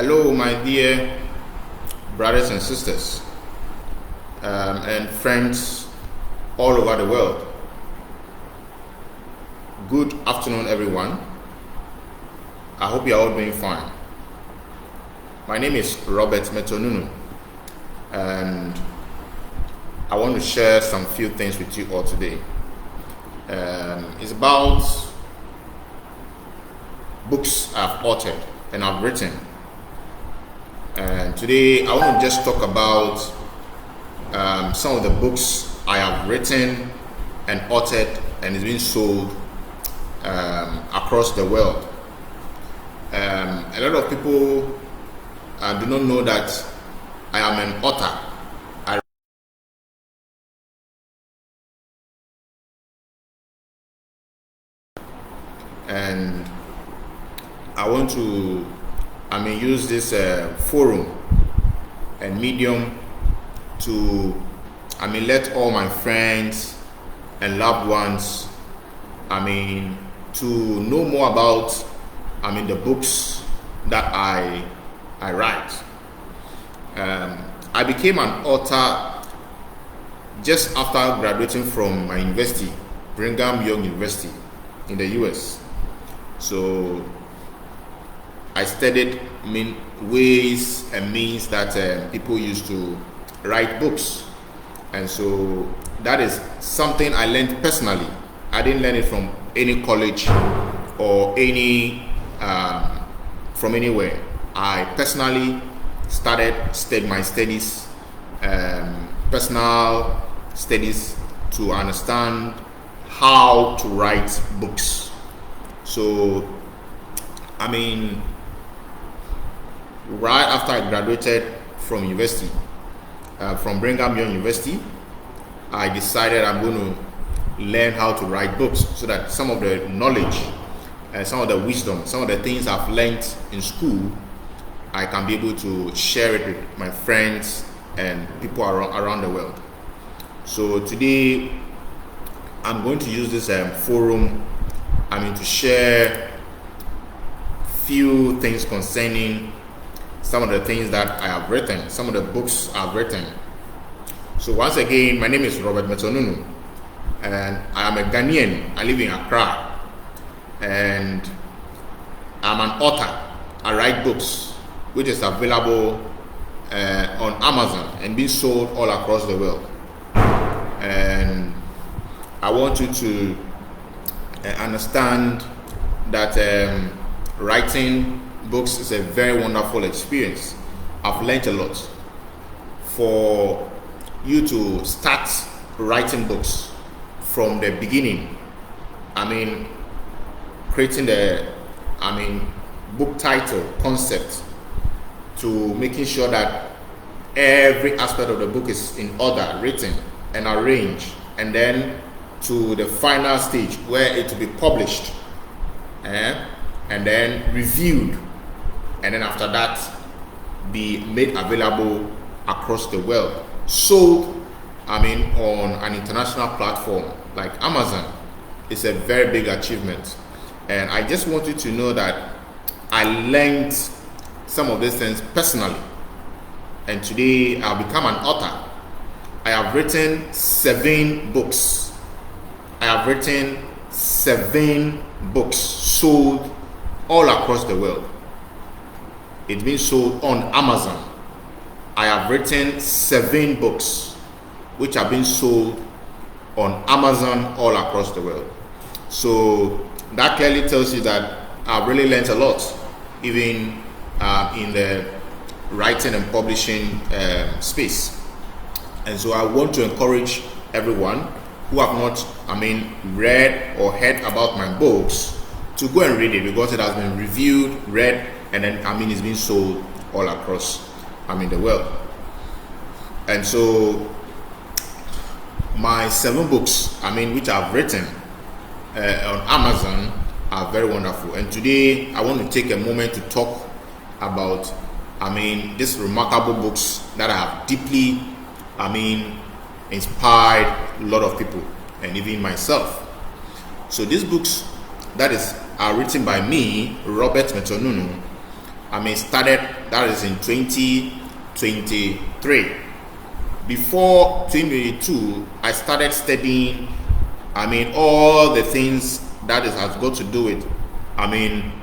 Hello, my dear brothers and sisters, and friends all over the world. Good afternoon, everyone. I hope you're all doing fine. My name is Mettle-Nunoo, and I want to share some few things with you all today. It's about books I've authored and I've written. And today I want to just talk about some of the books I have written and authored and is being sold across the world. A lot of people do not know that I am an author. And I want to use this forum and medium to let all my friends and loved ones to know more about the books that I write. I became an author just after graduating from my university, Brigham Young University in the US. So I studied ways and means that people used to write books, and so that is something I learned personally. I didn't learn it from any college or from anywhere. I personally started my studies, personal studies, to understand how to write books. So right after I graduated from university, from Brigham Young University, I decided I'm going to learn how to write books so that some of the knowledge and some of the wisdom, some of the things I've learned in school, I can be able to share it with my friends and people around the world. So today, I'm going to use this forum to share few things concerning some of the things that I have written, some of the books I've written. So once again, my name is Mettle-Nunoo, and I am a Ghanaian. I live in Accra, and I'm an author. I write books, which is available on Amazon and being sold all across the world. And I want you to understand that writing books is a very wonderful experience. I've learned a lot. For you to start writing books from the beginning, creating the book title, concept, to making sure that every aspect of the book is in order, written and arranged, and then to the final stage where it will be published and then reviewed, and then after that be made available across the world, sold on an international platform like Amazon. It's a very big achievement, and I just want you to know that I learned some of these things personally, and today I've become an author. I have written 7 books. I have written 7 books sold all across the world. It's been sold on Amazon. I have written 7 books which have been sold on Amazon all across the world. So that clearly tells you that I've really learned a lot, even in the writing and publishing space. And so I want to encourage everyone who have not read or heard about my books to go and read it, because it has been reviewed, read, and then it's been sold all across the world. And so my 7 books which I've written on Amazon are very wonderful. And today I want to take a moment to talk about these remarkable books that have deeply inspired a lot of people, and even myself. So these books that are written by me, Mettle-Nunoo, started, that is in 2023. Before 2022, I started studying, all the things that has got to do with,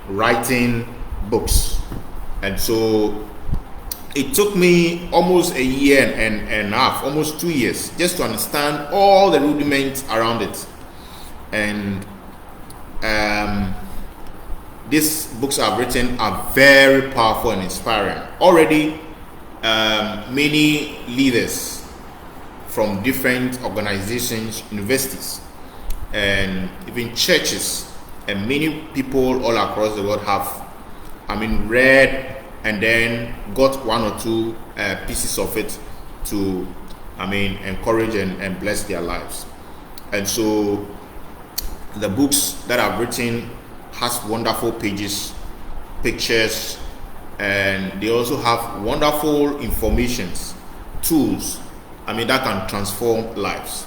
writing books. And so it took me almost a year and a half, almost 2 years, just to understand all the rudiments around it. And these books I've written are very powerful and inspiring. Already, many leaders from different organizations, universities, and even churches, and many people all across the world have, read and then got one or two pieces of it to, encourage and bless their lives. And so the books that I've written has wonderful pages, pictures, and they also have wonderful informations, tools, that can transform lives.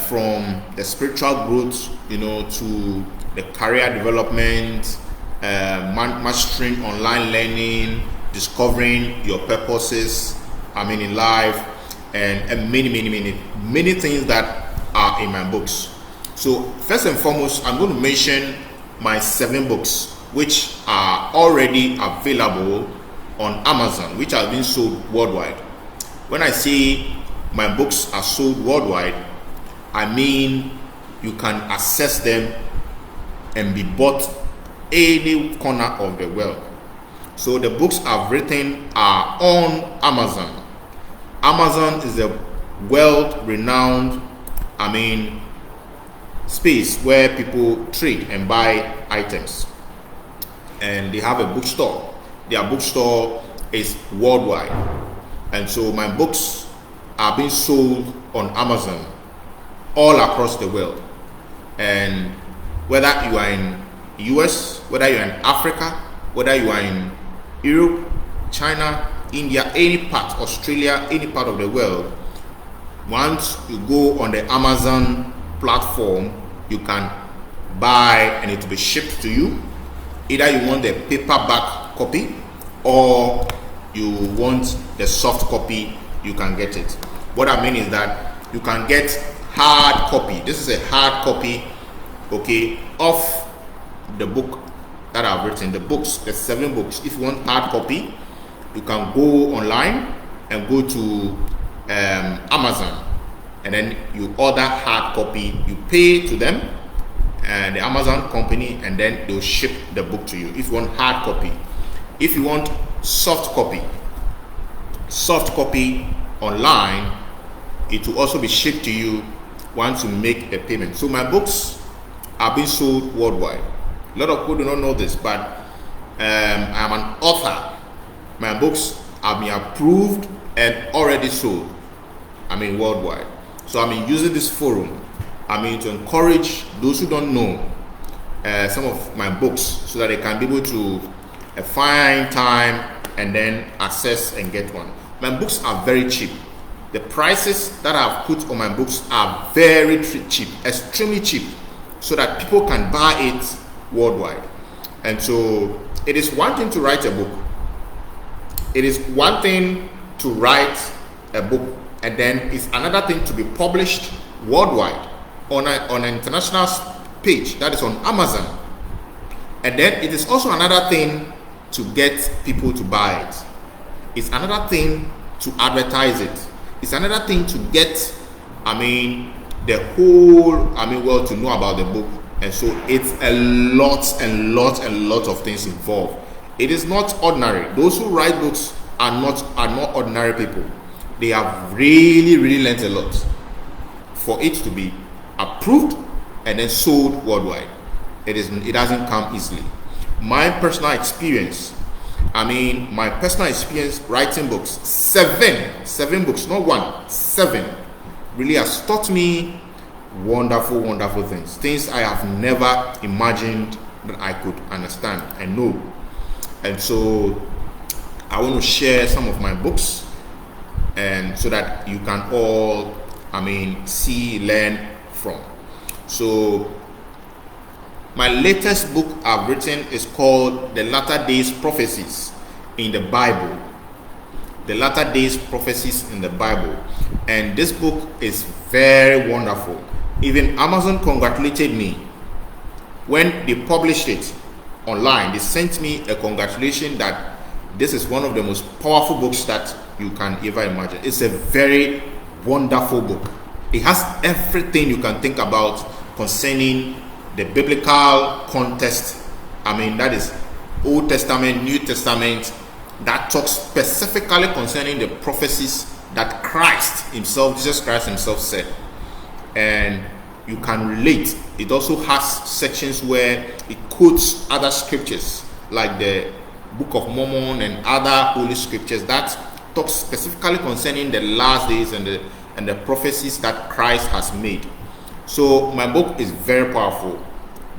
From the spiritual growth, to the career development, mastering online learning, discovering your purposes, in life, and many things that are in my books. So first and foremost, I'm going to mention my 7 books, which are already available on Amazon, which have been sold worldwide. When I say my books are sold worldwide, I mean you can access them and be bought any corner of the world. So the books I've written are on Amazon. Amazon is a world-renowned, space where people trade and buy items. And they have a bookstore. Their bookstore is worldwide. And so my books are being sold on Amazon all across the world. And whether you are in US, whether you are in Africa, whether you are in Europe, China, India, any part, Australia, any part of the world, once you go on the Amazon platform, you can buy and it will be shipped to you. Either you want the paperback copy or you want the soft copy, you can get it. What I mean is that you can get hard copy. This is a hard copy, of the book that I've written, the books, the 7 books. If you want hard copy, you can go online and go to Amazon, and then you order hard copy. You pay to them and the Amazon company, and then they'll ship the book to you if you want hard copy. If you want soft copy online, it will also be shipped to you once you make a payment. So my books are being sold worldwide. A lot of people do not know this, but I'm an author. My books have been approved and already sold, worldwide. So I'm using this forum, to encourage those who don't know some of my books, so that they can be able to find time and then access and get one. My books are very cheap. The prices that I've put on my books are very cheap, extremely cheap, so that people can buy it worldwide. And so it is one thing to write a book. It is one thing to write a book, and then it's another thing to be published worldwide on an international page, that is on Amazon. And then it is also another thing to get people to buy it. It's another thing to advertise it. It's another thing to get the whole world to know about the book. And so it's a lot of things involved. It is not ordinary. Those who write books are not ordinary people. They have really learned a lot for it to be approved and then sold worldwide. It doesn't come easily. My personal experience writing books, seven books, not one, 7, really has taught me wonderful things I have never imagined that I could understand and know. And so I want to share some of my books, and so that you can all see, learn from. So My latest book I've written is called The Latter Days Prophecies in the Bible. The Latter Days Prophecies in the Bible. And this book is very wonderful. Even Amazon congratulated me when they published it online. They sent me a congratulation that this is one of the most powerful books that you can ever imagine. It's a very wonderful book. It has everything you can think about concerning the biblical context. That is Old Testament, New Testament, that talks specifically concerning the prophecies that Christ himself, Jesus Christ himself said. And you can relate. It also has sections where it quotes other scriptures like the Book of Mormon and other holy scriptures that talk specifically concerning the last days and the prophecies that Christ has made. So my book is very powerful.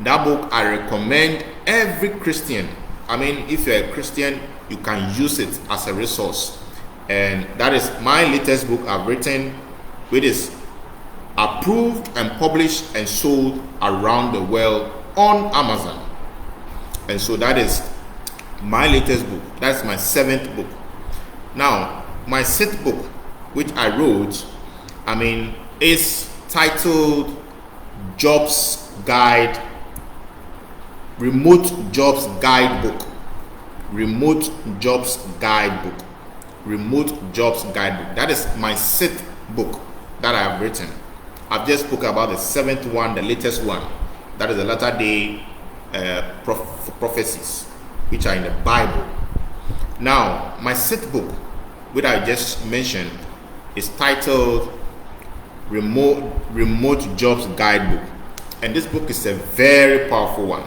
That book I recommend every Christian. If you're a Christian, you can use it as a resource. And that is my latest book I've written, which is approved and published and sold around the world on Amazon. And so that is my latest book. That's my 7th book. Now, my 6th book, which I wrote, is titled Jobs Guide, Remote Jobs Guidebook. Remote Jobs Guidebook. Remote Jobs Guidebook. That is my 6th book that I have written. I've just spoken about the 7th one, the latest one. That is the Latter Day Prophecies, which are in the Bible. Now, my 6th book, which I just mentioned, is titled Remote Jobs Guidebook. And this book is a very powerful one.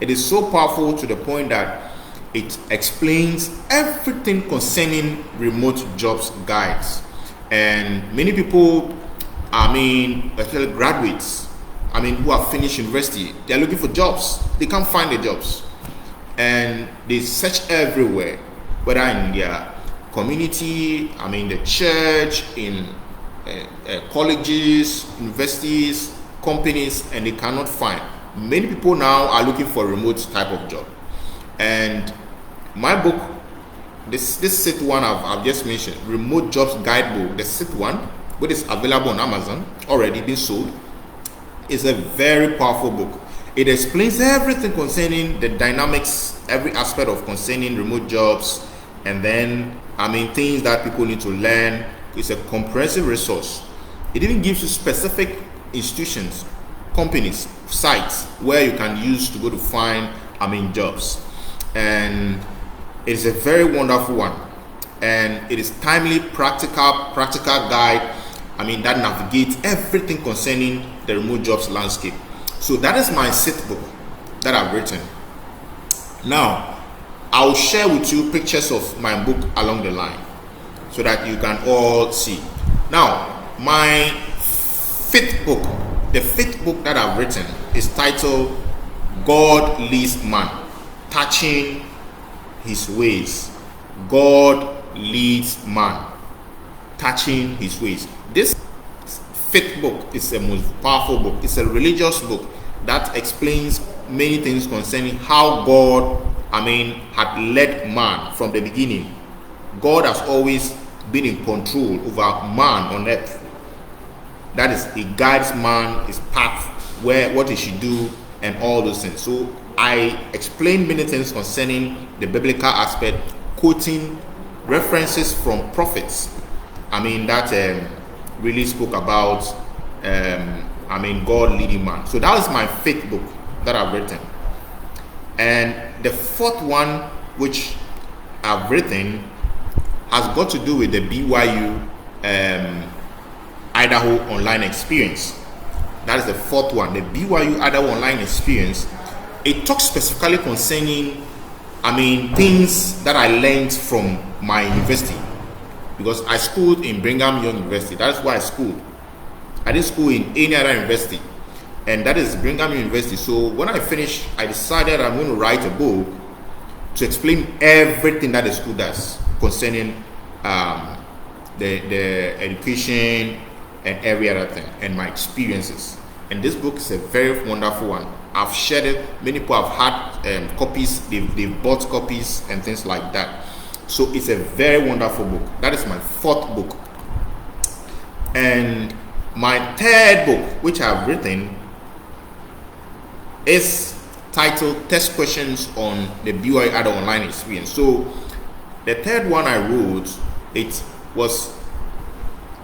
It is so powerful to the point that it explains everything concerning remote jobs guides. And many people, especially graduates, who have finished university, they are looking for jobs. They can't find the jobs. And they search everywhere, whether in their community, the church, in colleges, universities, companies, and they cannot find. Many people now are looking for a remote type of job. And my book, this 6th one I've just mentioned, Remote Jobs Guidebook, the 6th one, which is available on Amazon, already been sold, is a very powerful book. It explains everything concerning the dynamics, every aspect of concerning remote jobs, and then things that people need to learn. It's a comprehensive resource. It even gives you specific institutions, companies, sites where you can use to go to find jobs. And it is a very wonderful one, and it is timely, practical guide that navigates everything concerning the remote jobs landscape. So that is my 6th book that I've written. Now I'll share with you pictures of my book along the line so that you can all see. Now, my 5th book, the 5th book that I've written, is titled God Leads Man, Touching His Ways. God leads man, touching his ways. This 5th book is the most powerful book. It's a religious book that explains many things concerning how God, had led man from the beginning. God has always been in control over man on earth. That is, he guides man, his path, what he should do, and all those things. So I explained many things concerning the biblical aspect, quoting references from prophets. That really spoke about God leading man. So that was my 5th book that I've written. And the 4th one, which I've written, has got to do with the BYU-Idaho online experience. That is the 4th one, the BYU-Idaho online experience. It talks specifically concerning, things that I learned from my university, because I schooled in Brigham Young University. That's why I schooled. I didn't school in any other university, and that is Brigham Young University. So when I finished, I decided I'm going to write a book to explain everything that the school does concerning the education and every other thing, and my experiences. And this book is a very wonderful one. I've shared it. Many people have had copies. They've bought copies and things like that. So it's a very wonderful book. That is my fourth book. And my third book, which I've written, is titled Test Questions on the BYU-Idaho Online Experience. So the third one I wrote, it was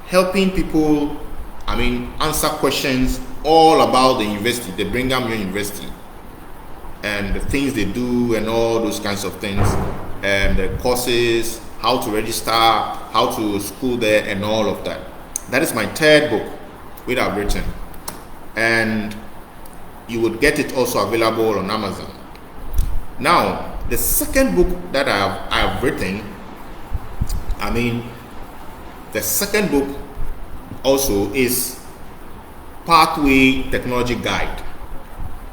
helping people, answer questions all about the university, the Brigham Young University, and the things they do and all those kinds of things, and the courses, how to register, how to school there, and all of that. That is my third book which I've written, and you would get it also available on Amazon. Now, the second book that I have written, the second book also is Pathway Technology Guide.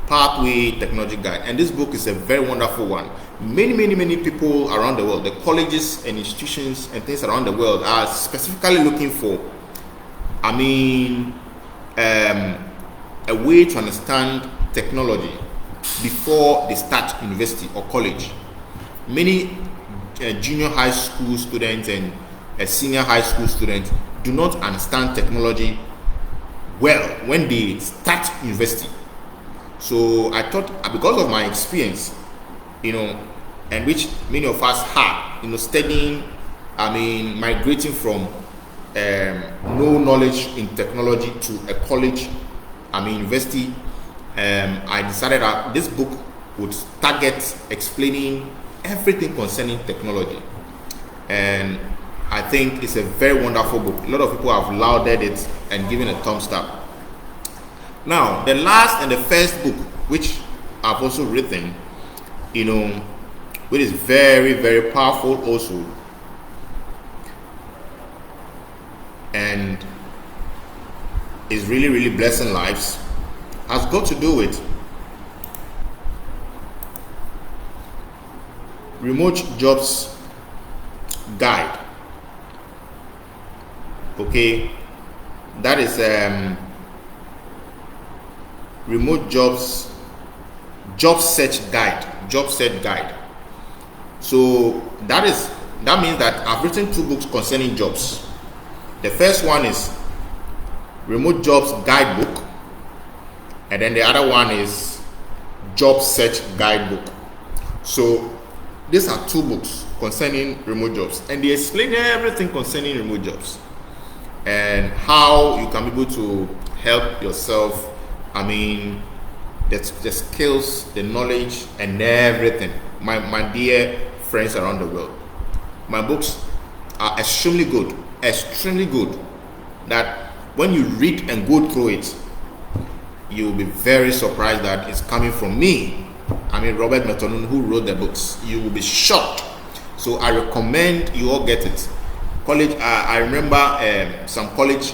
Pathway Technology Guide. And this book is a very wonderful one. Many people around the world, the colleges and institutions and things around the world, are specifically looking for a way to understand technology before they start university or college. Many junior high school students and senior high school students do not understand technology well when they start university. So I thought, because of my experience, and which many of us had, studying, migrating from no knowledge in technology to a college, university, I decided that this book would target explaining everything concerning technology. And I think it's a very wonderful book. A lot of people have lauded it and given a thumbs up. Now, the last and the first book, which I've also written, which is very, very powerful also, and is really, really blessing lives, has got to do with Remote Jobs Guide. Okay, that is Remote Jobs Job Search Guide. So that means that I've written two books concerning jobs. The first one is Remote Jobs Guidebook, and then the other one is Job Search Guidebook. So these are two books concerning remote jobs, and they explain everything concerning remote jobs and how you can be able to help yourself. The skills, the knowledge, and everything. My dear friends around the world, my books are extremely good, that when you read and go through it, you will be very surprised that it's coming from me. Robert Mettle-Nunoo, who wrote the books. You will be shocked. So I recommend you all get it. College, I remember some college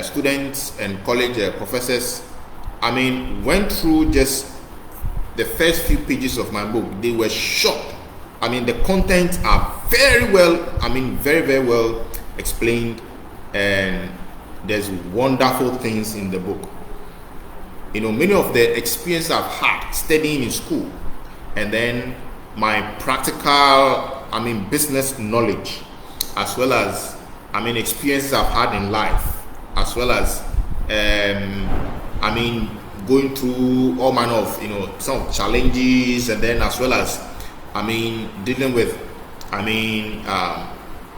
students and college professors, went through just the first few pages of my book. They were shocked. The contents are very well, very well explained, and there's wonderful things in the book. Many of the experiences I've had studying in school, and then my practical, business knowledge, as well as, experiences I've had in life, as well as, going through all manner of, some challenges, and then as well as, dealing with,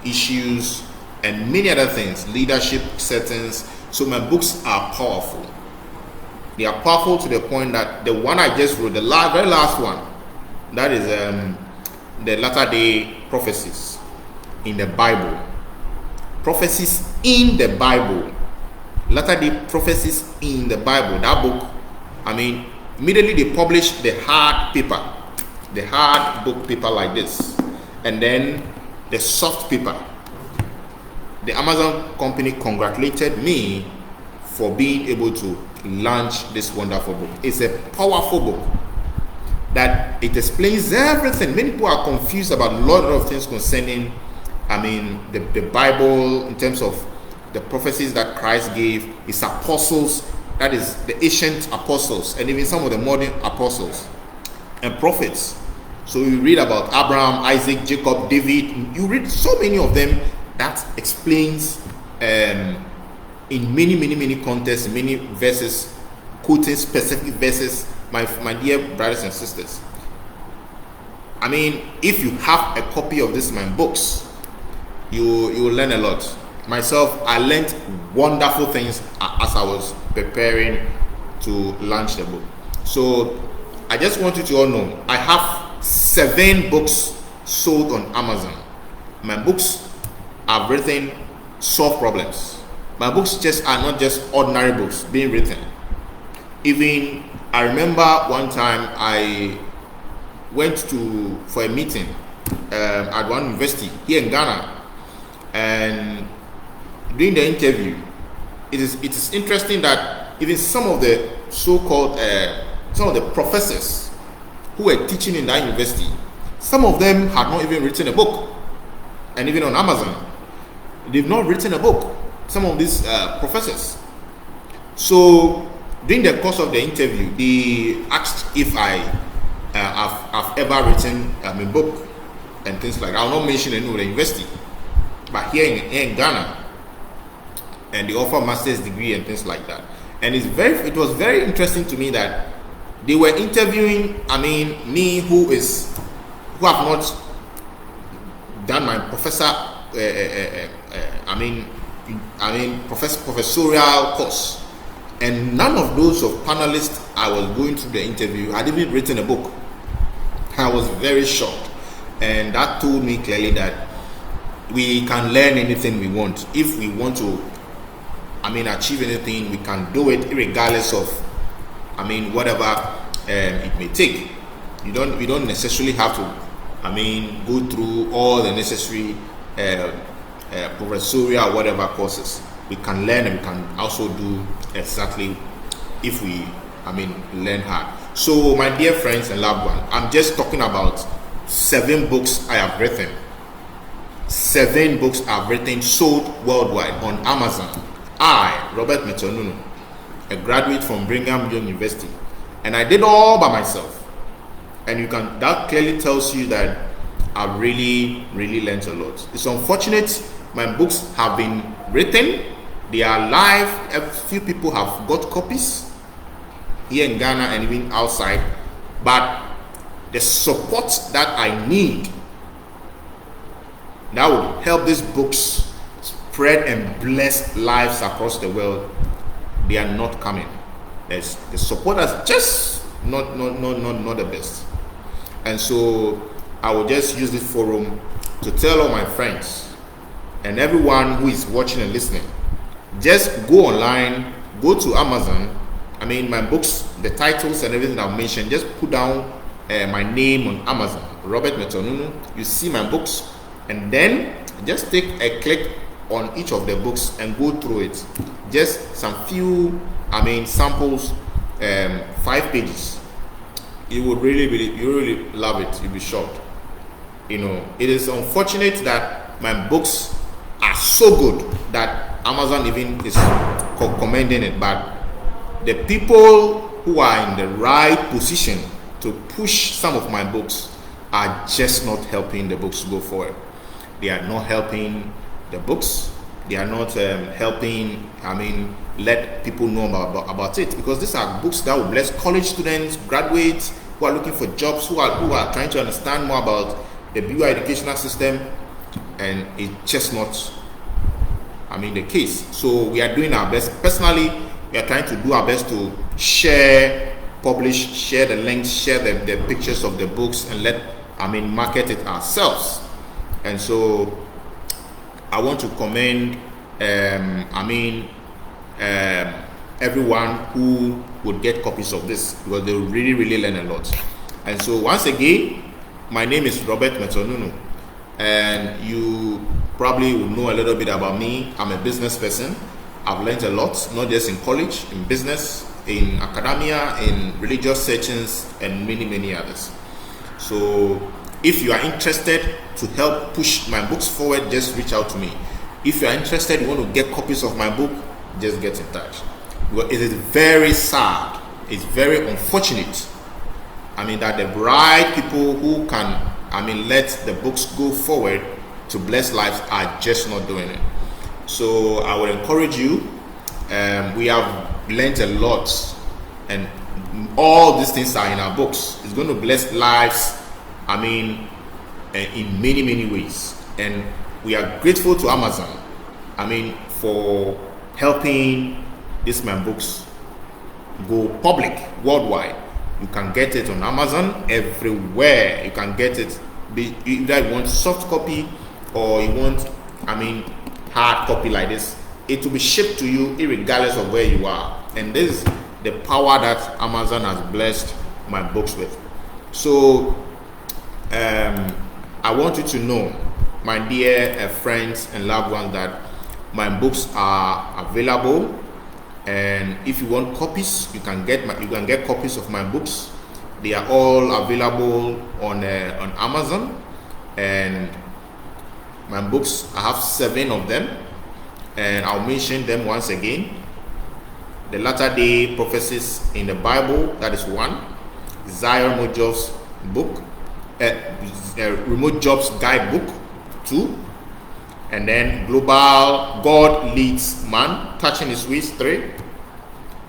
issues and many other things, leadership settings. So my books are powerful. They are powerful to the point that the one I just wrote, the very last one, that is the latter day prophecies in the Bible. Prophecies in the Bible. Latter day prophecies in the Bible. That book, immediately they published the hard paper, the hard book paper like this, and then the soft paper. The Amazon company congratulated me for being able to launch this wonderful book. It's a powerful book that it explains everything. Many people are confused about a lot of things concerning the Bible, in terms of the prophecies that Christ gave, his apostles that is the ancient apostles and even some of the modern apostles and prophets. So you read about Abraham, Isaac, Jacob, David. You read so many of them that explains in many contexts, many verses, quoting specific verses. My dear brothers and sisters, I mean, if you have a copy of this my books, you will learn a lot. Myself, I learned wonderful things as I was preparing to launch the book. So I just want you to all know I have 7 books sold on Amazon. My books are written solve problems. My books just are not just ordinary books being written. Even I remember one time I went for a meeting at one university here in Ghana, and during the interview, it is interesting that even some of the so-called some of the professors who were teaching in that university, some of them had not even written a book. And even on Amazon, they've not written a book, some of these professors. So during the course of the interview, they asked if I have ever written a book and things like that. I'll not mention any of the university, but here in Ghana, and they offer master's degree and things like that. And it was very interesting to me that they were interviewing, me who have not done my professorial course, and none of those of panelists I was going through the interview had even written a book. I was very shocked, and that told me clearly that we can learn anything we want. If we want to achieve anything, we can do it regardless of whatever it may take. We don't necessarily have to go through all the necessary professorial whatever courses. We can learn, and we can also do exactly if we learn hard. So my dear friends and loved ones, I'm just talking about 7 books I have written. 7 books I've written, sold worldwide on Amazon. I, Robert Mettle-Nunoo, a graduate from Brigham Young University, and I did all by myself. And that clearly tells you that I've really learned a lot. It's unfortunate my books have been written, they are live. A few people have got copies here in Ghana and even outside, but the support that I need that would help these books spread and bless lives across the world, they are not coming. The support is just not the best. And so I will just use this forum to tell all my friends and everyone who is watching and listening, just go online, go to Amazon. My books, the titles and everything I've mentioned, just put down my name on Amazon, Robert Mettle-Nunoo. You see my books, and then just take a click on each of the books and go through it. Just some few samples, 5 pages. You would really love it. You'll be shocked. It is unfortunate that my books are so good that Amazon even is commending it, but the people who are in the right position to push some of my books are just not helping the books go forward. They are not helping the books. They are not helping let people know about it, because these are books that will bless college students, graduates who are looking for jobs, who are trying to understand more about the BYU educational system, and it's just not the case. So we are doing our best. Personally, we are trying to do our best to share the links, share the pictures of the books, and market it ourselves. And so I want to commend everyone who would get copies of this, because they will really learn a lot. And so once again, my name is Robert Mettle-Nunoo, and you probably will know a little bit about me. I'm a business person. I've learned a lot, not just in college, in business, in academia, in religious settings, and many others. So if you are interested to help push my books forward, just reach out to me. If you are interested, you want to get copies of my book, just get in touch. Well, it is very sad, it's very unfortunate, that the right people who can, let the books go forward to bless lives are just not doing it. So I would encourage you. We have learned a lot, and all these things are in our books. It's going to bless lives, in many ways. And we are grateful to Amazon, for helping these my books go public worldwide. You can get it on Amazon everywhere. You can get it. Either you want soft copy or you want, hard copy like this. It will be shipped to you regardless of where you are. And this is the power that Amazon has blessed my books with. So I want you to know, my dear friends and loved ones, that my books are available. And if you want copies, you can get copies of my books. They are all available on Amazon. And my books, I have 7 of them, and I'll mention them once again. The Latter Day Prophecies in the Bible, that is 1. Zion Remote Jobs book, Remote Jobs Guidebook, 2. And then Global God Leads Man, Touching His Ways, 3.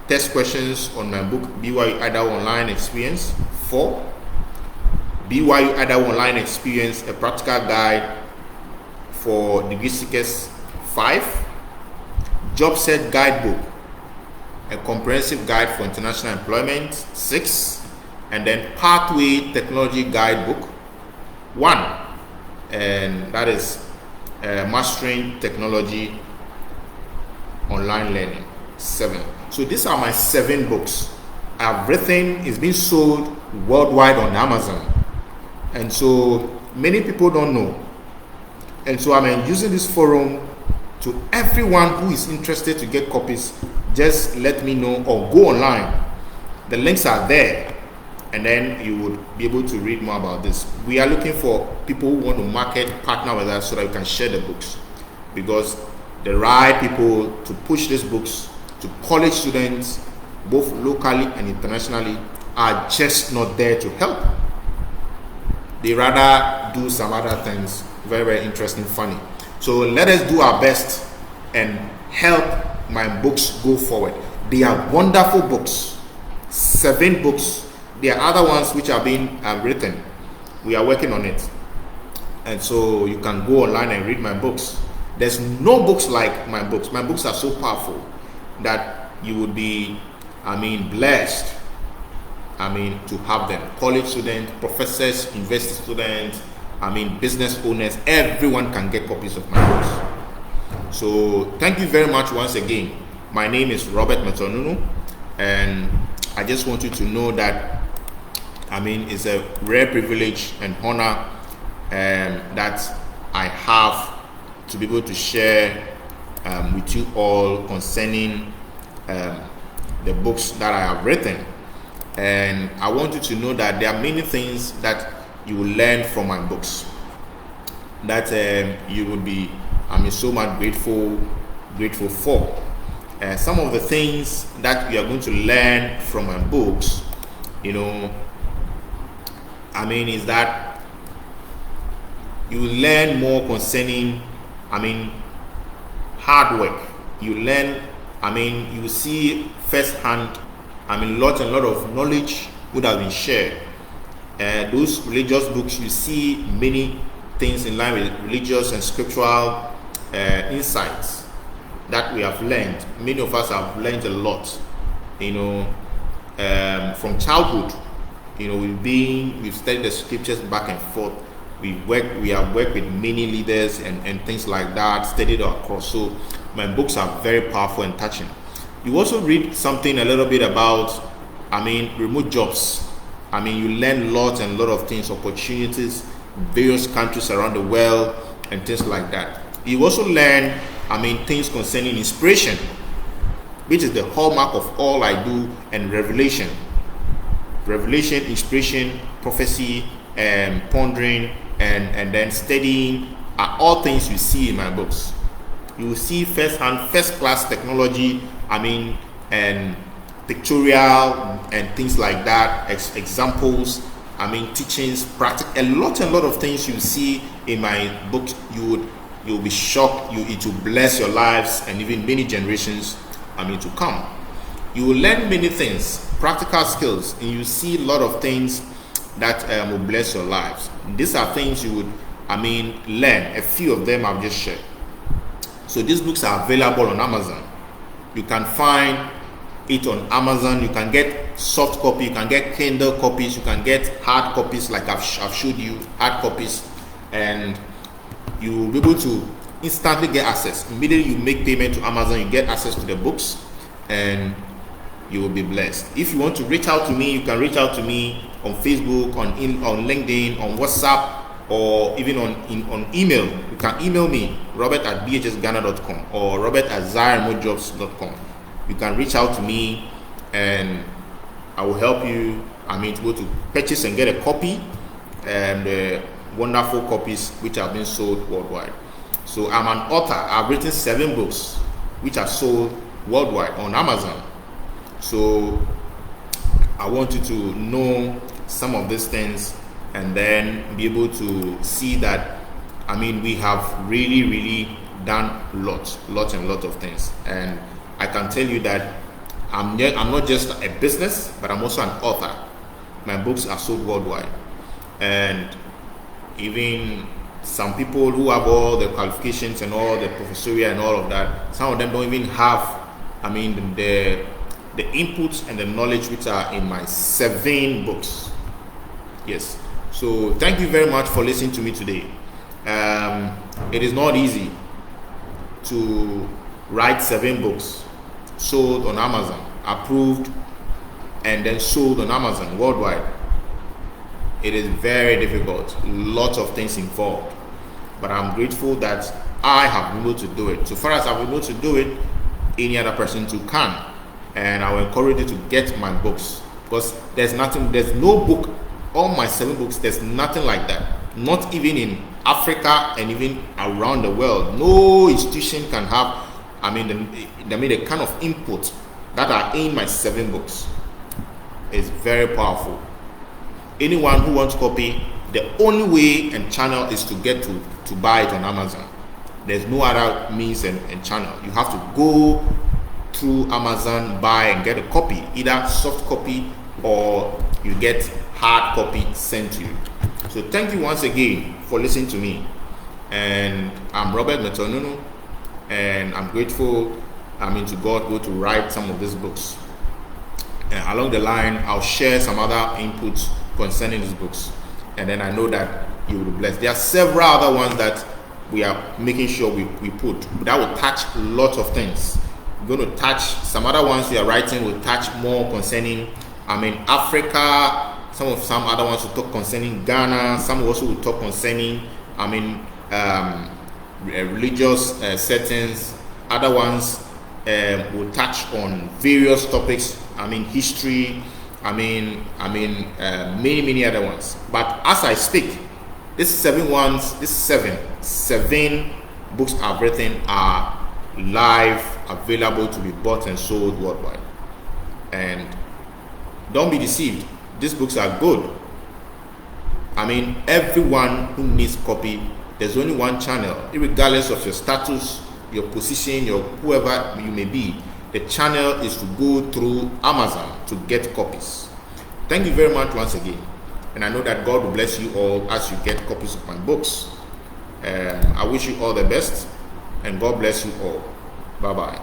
Test questions on my book BYU-Idaho Online Experience, 4. BYU-Idaho Online Experience, a practical guide for degree seekers, 5. Job Set Guidebook, a comprehensive guide for international employment, 6. And then Pathway Technology Guidebook, 1. And that is Mastering Technology Online Learning, 7. So these are my 7 books. Everything is being sold worldwide on Amazon, and so many people don't know. And so I'm using this forum to everyone who is interested to get copies. Just let me know or go online. The links are there, and then you would be able to read more about this. We are looking for people who want to market, partner with us so that we can share the books, because the right people to push these books to college students, both locally and internationally, are just not there to help. They rather do some other things, very interesting, funny. So let us do our best and help my books go forward. They are wonderful books, 7 books. There are other ones which are being written. We are working on it, and so you can go online and read my books. There's no books like my books. My books are so powerful that you would be, blessed, to have them. College students, professors, university students, business owners, everyone can get copies of my books. So thank you very much once again. My name is Robert Mettle-Nunoo, and I just want you to know that, it's a rare privilege and honor that I have to be able to share with you all concerning the books that I have written. And I want you to know that there are many things that you will learn from my books that you will be so much grateful for. Some of the things that you are going to learn from my books, is that you will learn more concerning hard work. You learn, you see firsthand, lot of knowledge would have been shared. Those religious books, you see many things in line with religious and scriptural insights that we have learned. Many of us have learned a lot, from childhood. We've studied the scriptures back and forth. We have worked with many leaders and things like that, studied across. So my books are very powerful and touching. You also read something a little bit about, remote jobs. You learn lots and lot of things, opportunities, various countries around the world and things like that. You also learn, things concerning inspiration, which is the hallmark of all I do, and revelation. Revelation, inspiration, prophecy, pondering, and then studying are all things you see in my books. You will see first-hand, first-class technology, and pictorial and things like that, examples, teachings, practice, a lot of things you see in my book. You'll be shocked. It will bless your lives and even many generations to come. You will learn many things, practical skills, and you see a lot of things that will bless your lives. These are things you would learn. A few of them I've just shared. So these books are available on Amazon. You can find it on Amazon. You can get soft copy, you can get Kindle copies, you can get hard copies like I've showed you, hard copies, and you will be able to instantly get access. Immediately you make payment to Amazon, you get access to the books, and you will be blessed. If you want to reach out to me, you can reach out to me on Facebook, on LinkedIn, on WhatsApp, or even on email. You can email me, robert@bhsghana.com or robert@zyremojobs.com. You can reach out to me and I will help you to go to purchase and get a copy, and wonderful copies which have been sold worldwide. So I'm an author. I've written 7 books which are sold worldwide on Amazon. So I want you to know some of these things and then be able to see that we have really done lots of things. And I can tell you that I'm not just a business, but I'm also an author. My books are sold worldwide, and even some people who have all the qualifications and all the professoriate and all of that, some of them don't even have the inputs and the knowledge which are in my 7 books. Yes. So thank you very much for listening to me today. It is not easy to write 7 books sold on Amazon, approved and then sold on Amazon worldwide. It is very difficult, lots of things involved, but I'm grateful that I have been able to do it. So far as I've been able to do it, any other person too can. And I will encourage you to get my books, because there's no book, all my 7 books, there's nothing like that. Not even in Africa and even around the world. No institution can have the kind of input that are in my 7 books. Is very powerful. Anyone who wants copy, the only way and channel is to get to buy it on Amazon. There's no other means and channel. You have to go through Amazon, buy and get a copy, either soft copy or you get hard copy sent to you. So thank you once again for listening to me. And I'm Robert Mettle-Nunoo, and I'm grateful to God to write some of these books. And along the line, I'll share some other inputs concerning these books, and then I know that you will be blessed. There are several other ones that we are making sure we put that will touch lots of things. We're going to touch some other ones we are writing will touch more concerning Africa. Some other ones will talk concerning Ghana. Some also will talk concerning religious settings. Other ones will touch on various topics. History. Many other ones. But as I speak, these 7 books I've written are live, available to be bought and sold worldwide. And don't be deceived, these books are good. Everyone who needs copy, there's only one channel, regardless of your status, your position, your whoever you may be. The channel is to go through Amazon to get copies. Thank you very much once again, and I know that God will bless you all as you get copies of my books. I wish you all the best, and God bless you all. Bye bye.